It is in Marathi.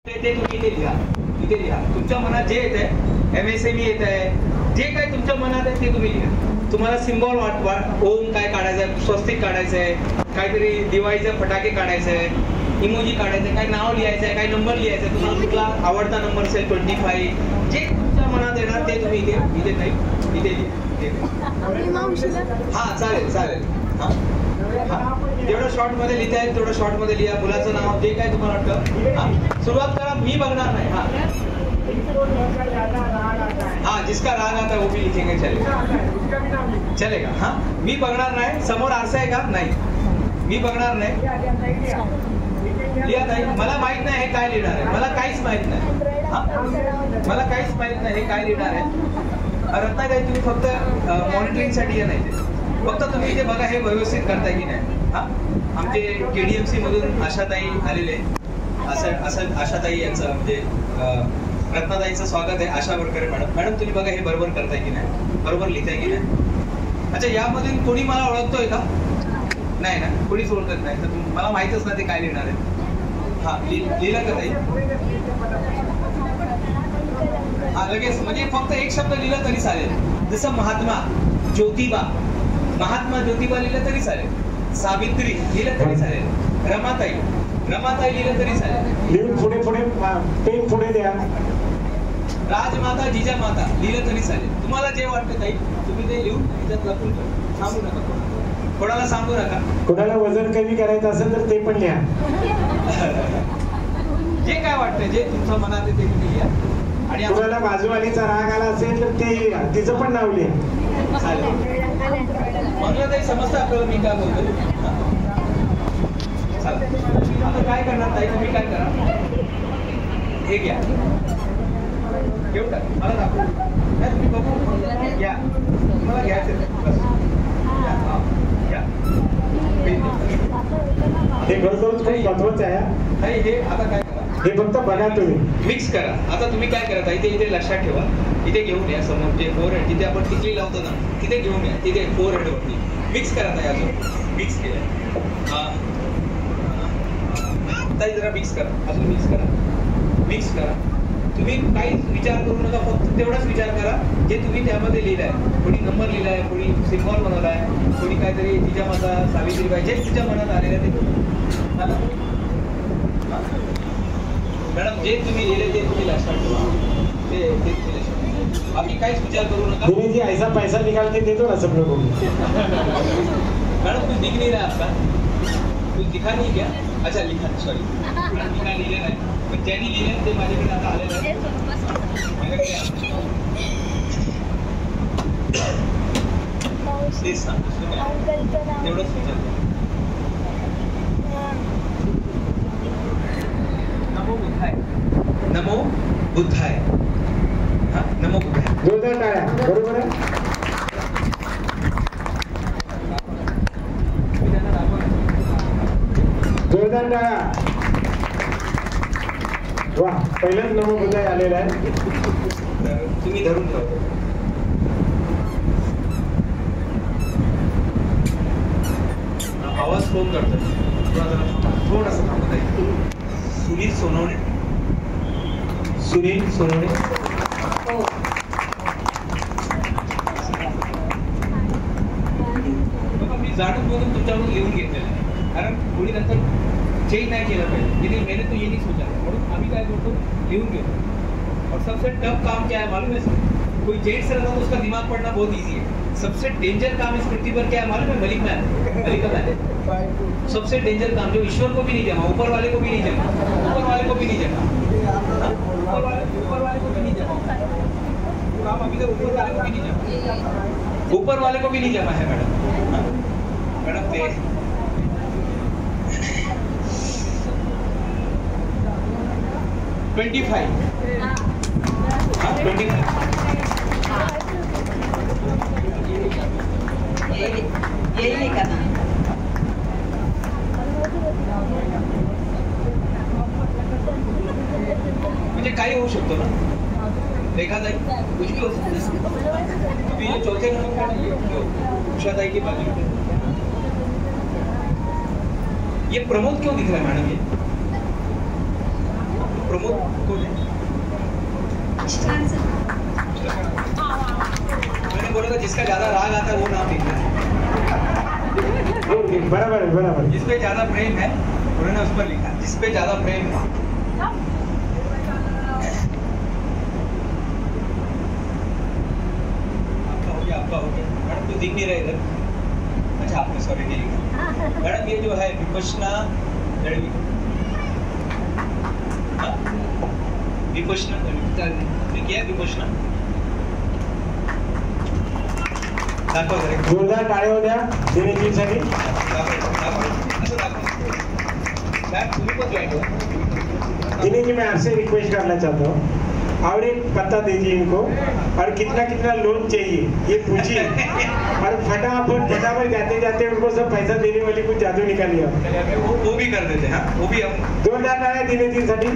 ते तुम्ही इथे लिहा तुमच्या मनात जे येत आहे, MSME येत आहे, जे काय तुमच्या मनात आहे ते तुम्ही लिहा. तुम्हाला सिम्बॉल ओम काय काढायचं आहे, स्वस्तिक काढायचं आहे, काहीतरी दिवाळीचे फटाके काढायचे आहे, इमोजी काढायचं आहे, काही नाव लिहायचं आहे, काही नंबर लिहायचा आहे, तुम्हाला कुठला आवडता नंबर असेल 25, जे तुमच्या मनात येणार ते तुम्ही इथे लिहा. हा चालेल. हा जेवढं शॉर्ट मध्ये लिहिता येईल तेवढं शॉर्ट मध्ये लिहा. मुलाचं नाव जे काय तुम्हाला वाटतं. सुरुवात करा. मी बघणार नाही. हाँ जिसका राग आता है वो भी लिखेंगे, चलेगा. हाँ मी बघणार नाही. समोर आरसा आहे का? नाही, मी बघणार नाही. लिहा नाही. मला माहित नाही हे काय लिहिणार आहे. मला काहीच माहित नाही. मला काहीच माहित नाही हे काय लिहिणार आहे. रत्नाताई तुम्ही फक्त मॉनिटरिंग साठी या नाही, फक्त तुम्ही इथे बघा हे व्यवस्थित करताय की नाही. हा आमचे KDMC मधून आशाताई आलेले, असं आशाताई यांचं म्हणजे रत्नाताईंचं स्वागत आहे. आशा वर्कर मॅडम तुम्ही बघा हे बरोबर करताय की नाही, बरोबर लिहिताय की नाही. अच्छा यामधून कोणी मला ओळखतोय का? नाही ना, कोणीच ओळखत नाही. तर मला माहितच ना ते काय लिहिणार आहे. हा लिहिलं का ताई? हा लगेच म्हणजे फक्त एक शब्द लिहिला तरी चालेल. जसं महात्मा ज्योतिबा लिहिलं तरी चालेल. सावित्री लिहिलं तरी चालेल. रमाताई लिहिलं तरी चालेल. लिहून पुढे द्या. राजमाता जिजामाता लिहिलं तरी चालेल. तुम्हाला जे वाटतं ताई तुम्ही ते लिहून त्याच्यात लपून सांगू नका, कोणाला सांगू नका. कोणाला वजन कमी करायचं असेल तर ते पण लिहा. जे काय वाटतं, जे तुमच्या मनात आहे ते तुम्ही लिहा. आणि कोणाला बाजूवालीचा राग आला असेल तर ते लिहा, तिचं पण नाव लिहा. चालेल. म्हणून ताई समजतं आपल्याला मी काय बोलतो. चालेल. आता काय करणार ताई, तुम्ही काय करा, हे घ्या, घेऊन टाक, मला दाखवू. तुम्ही बघू घ्या, मला घ्यायचं घ्या. हे खरोखरच खूप महत्वाचं आहे. हे आता काय करा, हे फक्त बघा तुम्ही मिक्स करा. आता तुम्ही काय करा इथे लक्षात ठेवा. इथे घेऊन या समोर जे 4 हेड जिथे आपण टिकली लावतो ना तिथे घेऊन या. तिथे 4 हेड वरती मिक्स करा ताई. अजून मिक्स केलं. ताई जरा मिक्स करा, अजून मिक्स करा. तुम्ही काहीच विचार करू नका, फक्त तेवढाच विचार करा जे तुम्ही त्यामध्ये लिहिलाय. कोणी नंबर लिहिलाय, कोणी सिम्बॉल बनवलाय, कोणी काहीतरी जिजामाता, सावित्रीबाई, जे तुमच्या मनात आलेलं आहे ते मॅडम जे तुम्ही लिहिले ते तुम्ही लक्षात ठेवा. ते तुम्ही लक्षात ठेवा. बाकी काहीच विचार करू नका. तुम्ही जी ऐसा पैसा निकाल के देतो ना सब लोगों को. मैडम कुछ दिख नहीं रहा आपका, कुछ दिखा नहीं क्या? अच्छा लिखा, सॉरी मॅडम लिखा लिहिलेलं आहे, पण ज्यांनी लिहिलं ते माझ्याकडे आता आलेलं आहे. तेच सांग तेवढंच विचार करा. नमो बुद्धाय. हा नमो बुद्धाय. जोरदार टाळ्या. बरोबर आहे. जोरदार टाळ्या. वा, पहिलाच नमो बुद्धाय आलेला आहे. तुम्ही धरून ठेवा. आवाज फोन करतो थोडासा थांबत आहे. सुनील सोनवणे. मी जाणून बघून तुमच्याकडून लिहून घेतलेलं आहे, कारण कोणी नंतर चेंज नाही केलं पाहिजे. यदि मैंने तो ये नहीं सोचा, म्हणून आम्ही काय करतो लिहून घेतो. और सबसे टफ काम क्या है मालूम है सर? कोई जेंट्स रहता तो उसका दिमाग पढ़ना बहुत ईजी है. सबसे डेंजर काम इस पृथ्वी पर क्या है मालूम है? मलिका मैन. सबसे डेंजर काम जो ईश्वर को भी नहीं जमा, ऊपर वाले को भी नहीं जमा, ऊपर वाले को भी नहीं जमा, ऊपर वाले को भी नहीं जमा. काम अभी तक ऊपर वाले को भी नहीं जमा, ऊपर वाले को भी नहीं जमा है मैडम. ते 25. हाँ 25. यही नहीं करना. म्हणजे काही होऊ शकतो ना, देखा जाए कुछ भी हो सकता है. अभी ये चौथे नंबर का उषाताई की बाजू में ये प्रमोद क्यों दिख रहा है मैडम? ये प्रमोद कौन है? मैंने बोला था जिसका ज्यादा राग आता है वो नाम लिखना है। बराबर है, बराबर। जिस पे ज्यादा प्रेम है उन्होंने उस पर लिखा, जिस पे ज्यादा प्रेम है। आपका हो गया मैडम, तो दिख नहीं रहा इधर। अच्छा आपने सॉरी नहीं लिखा मैडम। ये जो है विपश्यना लड़वी, विपश्यना क्या है विपश्यना? जोरदार टाळ्या हो द्या दिनेशजींसाठी। दिनेश जी, मैं आपसे रिक्वेस्ट करना चाहता हूँ, और एक पता दीजिए इनको, और कितना कितना लोन चाहिए ये पूछिए, और फटाफट जाते जाते उनको सब पैसा देने वाली कुछ जादू निकालिए। वो भी कर देते हैं, वो भी हम। जोरदार टाळ्या दिनेश जी साठी।